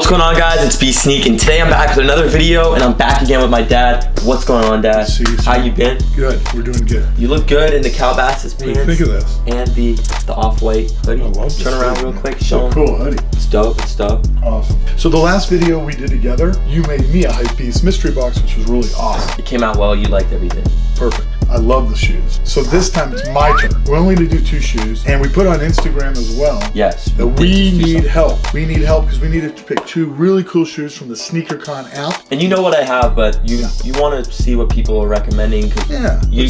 What's going on, guys? It's Sneak, and today I'm back with another video, and I'm back again with my dad. What's going on, Dad? How you been? Good. We're doing good. You look good in the Calabasas pants. What do you think of this? And the off-white hoodie. I love this. Turn around real quick. Show them. Cool hoodie. It's dope. It's dope. Awesome. So the last video we did together, you made me a Hypebeast mystery box, which was really awesome. It came out well. You liked everything. Perfect. I love the shoes. So this time it's my turn. We're only going to do 2 shoes, and we put on Instagram as well. Yes. That we need help. We need help because we needed to pick 2 really cool shoes from the SneakerCon app. And you know what I have, but you want to see what people are recommending because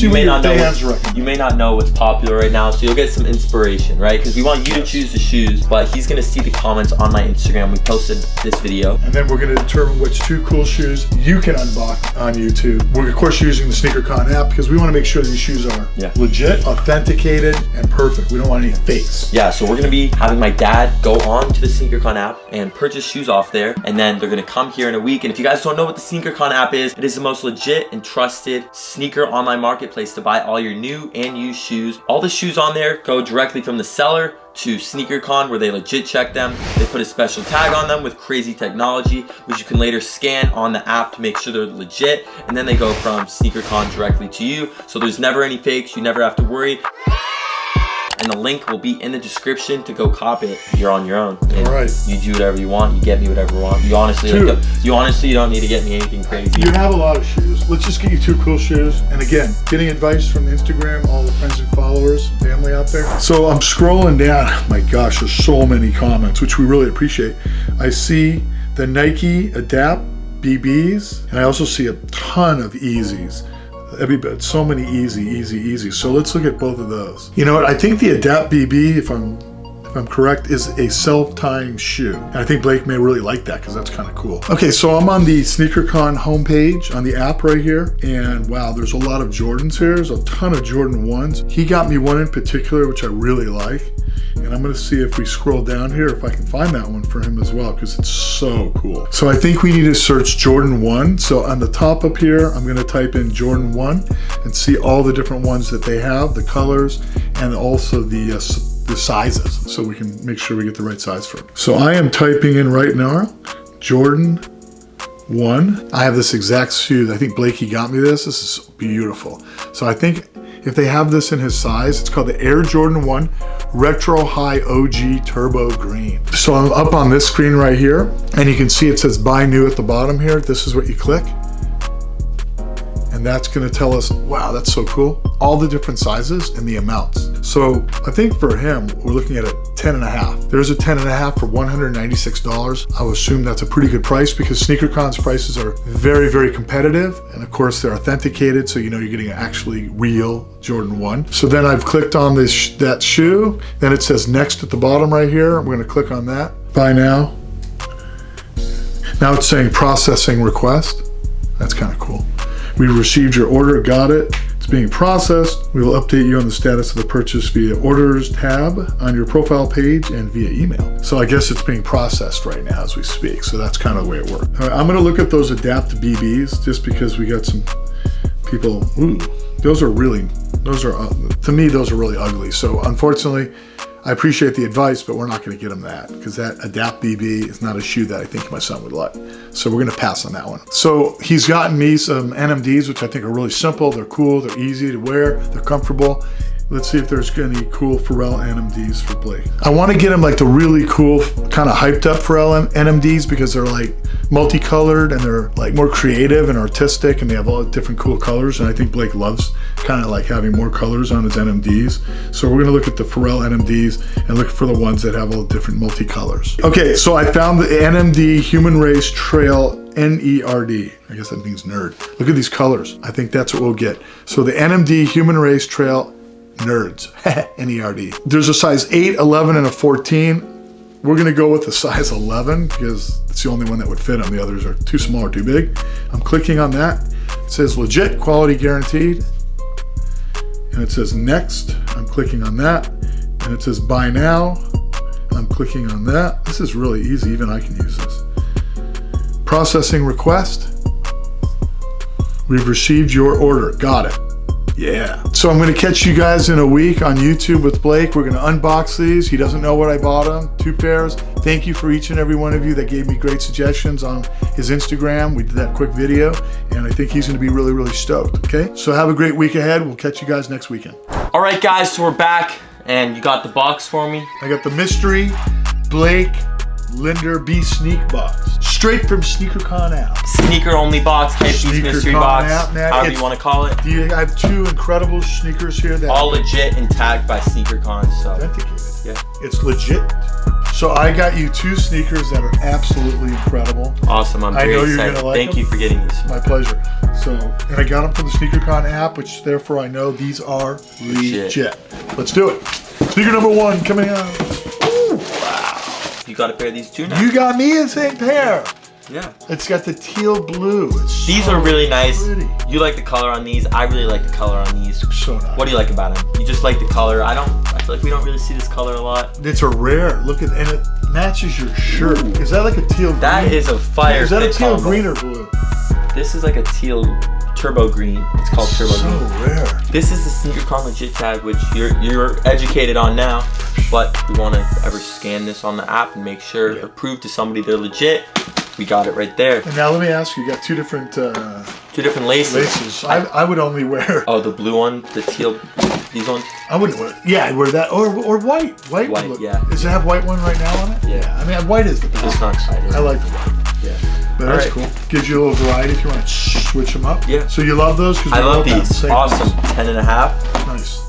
you may not know what's popular right now, so you'll get some inspiration, right? Because we want you to choose the shoes, but he's going to see the comments on my Instagram. We posted this video. And then we're going to determine which 2 cool shoes you can unbox on YouTube. We're of course using the SneakerCon app because we want to make sure these shoes are legit, authenticated, and perfect. We don't want any fakes. Yeah, so we're going to be having my dad go on to the SneakerCon app and purchase shoes off there, and then they're going to come here in a week. And if you guys don't know what the SneakerCon app is, it is the most legit and trusted sneaker online marketplace to buy all your new and used shoes. All the shoes on there go directly from the seller to SneakerCon, where they legit check them. They put a special tag on them with crazy technology, which you can later scan on the app to make sure they're legit, and then they go from SneakerCon directly to you. So there's never any fakes. You never have to worry. And the link will be in the description to go cop it. You're on your own. And you do whatever you want. You get me whatever you want. You honestly don't need to get me anything crazy. You have a lot of shoes. Let's just get you 2 cool shoes. And again, getting advice from Instagram, all the friends and followers, family out there. So I'm scrolling down. My gosh, there's so many comments, which we really appreciate. I see the Nike Adapt BBs, and I also see a ton of Yeezys. So many easy. So let's look at both of those. You know what? I think the Adapt BB, if I'm correct, is a self-tying shoe. And I think Blake may really like that because that's kind of cool. Okay, so I'm on the SneakerCon homepage on the app right here, and wow, there's a lot of Jordans here. There's a ton of Jordan 1s. He got me one in particular, which I really like. And I'm gonna see if we scroll down here, if I can find that one for him as well, because it's so cool. So I think we need to search Jordan 1. So on the top up here, I'm gonna type in Jordan 1 and see all the different ones that they have, the colors, and also the sizes, so we can make sure we get the right size for him. So I am typing in right now, Jordan 1. I have this exact shoe. I think Blakey got me this. This is beautiful. So I think if they have this in his size, it's called the Air Jordan 1 Retro High OG Turbo Green. So I'm up on this screen right here, and you can see it says buy new at the bottom here. This is what you click. And that's gonna tell us, wow, that's so cool. All the different sizes and the amounts. So I think for him, we're looking at a 10.5. There's a 10.5 for $196. I would assume that's a pretty good price because SneakerCon's prices are very, very competitive. And of course they're authenticated, so you know you're getting an actually real Jordan 1. So then I've clicked on that shoe. Then it says next at the bottom right here. I'm gonna click on that. Buy now. Now it's saying processing request. That's kind of cool. We received your order, got it. It's being processed. We will update you on the status of the purchase via orders tab on your profile page and via email. So I guess it's being processed right now as we speak. So that's kind of the way it works. All right, I'm gonna look at those Adapt BBs just because we got some people, to me, those are really ugly. So unfortunately, I appreciate the advice, but we're not going to get him that because that Adapt BB is not a shoe that I think my son would like. So we're going to pass on that one. So he's gotten me some NMDs, which I think are really simple. They're cool. They're easy to wear. They're comfortable. Let's see if there's any cool Pharrell NMDs for Blake. I want to get him like the really cool, kind of hyped up Pharrell NMDs because they're like multicolored and they're like more creative and artistic and they have all different cool colors. And I think Blake loves kind of like having more colors on his NMDs. So we're gonna look at the Pharrell NMDs and look for the ones that have all different multicolors. Okay, so I found the NMD Human Race Trail NERD. I guess that means nerd. Look at these colors. I think that's what we'll get. So the NMD Human Race Trail Nerds, NERD. There's a size 8, 11, and a 14. We're gonna go with the size 11 because it's the only one that would fit them. The others are too small or too big. I'm clicking on that. It says legit, quality guaranteed. And it says next. I'm clicking on that. And it says buy now. I'm clicking on that. This is really easy, even I can use this. Processing request. We've received your order, got it. Yeah. So I'm going to catch you guys in a week on YouTube with Blake. We're going to unbox these. He doesn't know what I bought him. 2 pairs. Thank you for each and every one of you that gave me great suggestions on his Instagram. We did that quick video, and I think he's going to be really, really stoked. Okay. So have a great week ahead. We'll catch you guys next weekend. All right, guys. So we're back, and you got the box for me. I got the mystery Blake Linder B Sneak box. Straight from SneakerCon app. Sneaker only box, Hypebeast mystery box, app, man. however you want to call it. I have 2 incredible sneakers here that all legit and tagged by SneakerCon. So authenticated. Yeah, it's legit. So I got you 2 sneakers that are absolutely incredible. Awesome. I'm very excited. You're gonna like Thank them. you for getting these. My pleasure. So, and I got them from the SneakerCon app, which therefore I know these are legit. Let's do it. Sneaker number 1 coming out. Ooh, wow. You got a pair of these too now? You got me the same pair. Yeah. It's got the teal blue. These are really nice. Pretty. You like the color on these. I really like the color on these. So nice. What do you like about them? You just like the color. I feel like we don't really see this color a lot. It's a rare. Look at, and it matches your shirt. Ooh. Is that like a teal green? That is a fire. Is that a teal combo. Green or blue? This is like a teal turbo green. It's called turbo green. So rare. This is the SneakerCon legit tag, which you're educated on now. But we want to ever scan this on the app and make sure or prove to somebody they're legit. We got it right there. And now let me ask you, you got 2 different laces. I would only wear. Oh, the blue one, the teal, these ones. I wouldn't wear. Yeah, I'd wear that or white. White, yeah. Does it have white one right now on it? Yeah. I mean, white is the best. It's not exciting. I like the white. Yeah. But that's cool. Gives you a little variety if you want to switch them up. Yeah. So you love those? I love these. Awesome. 10.5. Nice.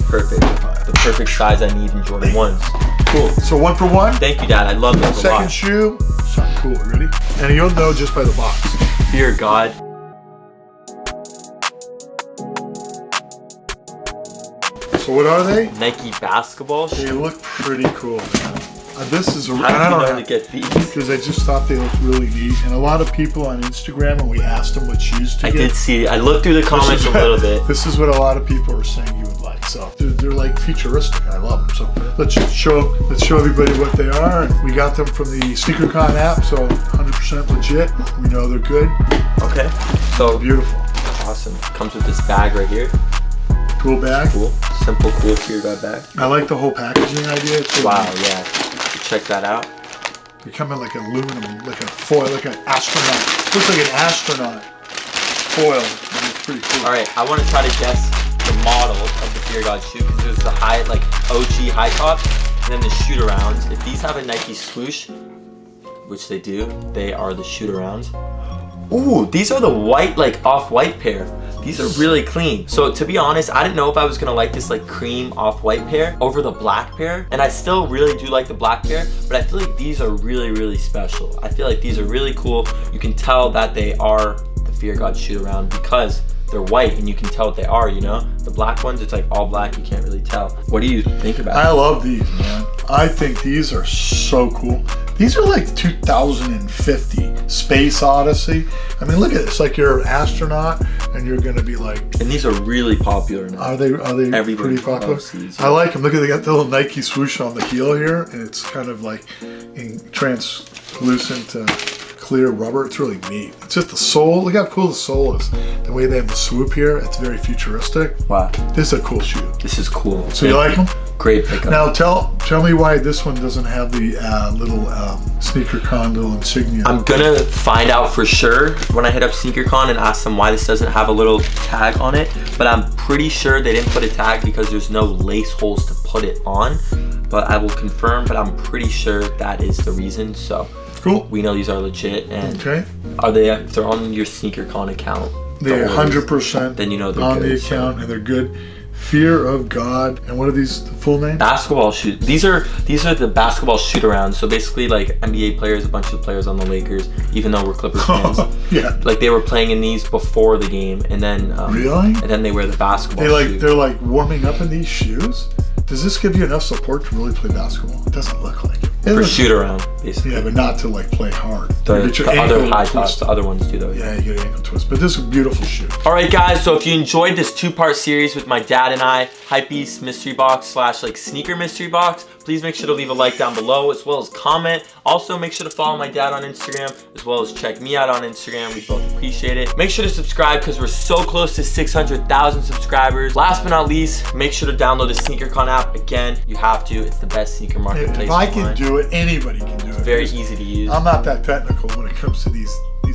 Perfect. The perfect size I need in Jordan 1s. Cool. So 1 for 1. Thank you, Dad. I love those a lot. Second shoe. Something cool. Ready? And you'll know just by the box. Fear God. So what are they? Nike basketball shoes. They look pretty cool, man. This is a How did you know to get these? Because I just thought they looked really neat. And a lot of people on Instagram, when we asked them what shoes to get. I did see. I looked through the comments a little bit. This is what a lot of people are saying you would like. So they're like futuristic. I love them. So let's show everybody what they are. And we got them from the SneakerCon app, so 100% legit. We know they're good. Okay. So beautiful. Awesome. Comes with this bag right here. Cool bag. Cool. Simple, cool Fear God bag. I like the whole packaging idea. It's wow. Yeah. Check that out. They come in like aluminum, like a foil, like an astronaut. Looks like an astronaut foil. It's pretty cool. All right, I want to try to guess the model of the Fear God shoe because there's the high, like OG high top, and then the shoot arounds. If these have a Nike swoosh, which they do, they are the shoot arounds. Ooh, these are the white, like off-white pair. These are really clean. So to be honest, I didn't know if I was gonna like this like cream off-white pair over the black pair. And I still really do like the black pair, but I feel like these are really, really special. I feel like these are really cool. You can tell that they are the Fear God shoot around because they're white and you can tell what they are, you know? The black ones, it's like all black, you can't really tell. What do you think about it? I love these, man. I think these are so cool. These are like 2050 Space Odyssey. I mean, look at this. Like you're an astronaut and you're gonna be like. And these are really popular now. Are they pretty popular? These, I like them. Look at they got the little Nike swoosh on the heel here, and it's kind of like in translucent clear rubber. It's really neat. It's just the sole. Look how cool the sole is. The way they have the swoop here, it's very futuristic. Wow. This is a cool shoe. This is cool. So you like them? Great pickup. Now tell me why this one doesn't have the little SneakerCon little insignia. I'm gonna find out for sure when I hit up SneakerCon and ask them why this doesn't have a little tag on it. But I'm pretty sure they didn't put a tag because there's no lace holes to put it on. But I will confirm, but I'm pretty sure that is the reason. So cool. We know these are legit. And okay. If they're on your SneakerCon account, they're 100%. Then you know they're on good, the account and they're good. Fear of God. And what are these, the full name? Basketball shoot. These are the basketball shoot arounds. So basically like NBA players, a bunch of players on the Lakers, even though we're Clippers fans. Yeah. Like they were playing in these before the game and then really? And then they wear the basketball shoe. They're like warming up in these shoes? Does this give you enough support to really play basketball? It doesn't look like it. For shoot around. basically. Yeah, but not to like play hard. The You get your other ankle high tops, twisted. the other ones do though. Yeah, you get an ankle twist. But this is a beautiful shoe. All right, guys. So if you enjoyed this 2-part series with my dad and I, Hypebeast mystery box / like sneaker mystery box, please make sure to leave a like down below as well as comment. Also, make sure to follow my dad on Instagram as well as check me out on Instagram. We both appreciate it. Make sure to subscribe because we're so close to 600,000 subscribers. Last but not least, make sure to download the SneakerCon app. Again, you have to. It's the best sneaker marketplace. If I can do it, anybody can do it. Very easy to use. I'm not that technical when it comes to these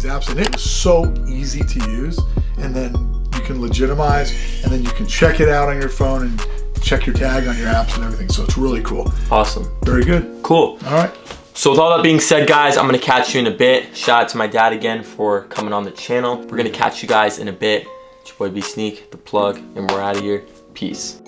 apps, and it was so easy to use. And then you can legitimize, and then you can check it out on your phone and check your tag on your apps and everything. So it's really cool. Awesome. Very good. Cool. All right. So with all that being said, guys, I'm gonna catch you in a bit. Shout out to my dad again for coming on the channel. We're gonna catch you guys in a bit. It's your boy B Sneak, the plug, and we're out of here. Peace.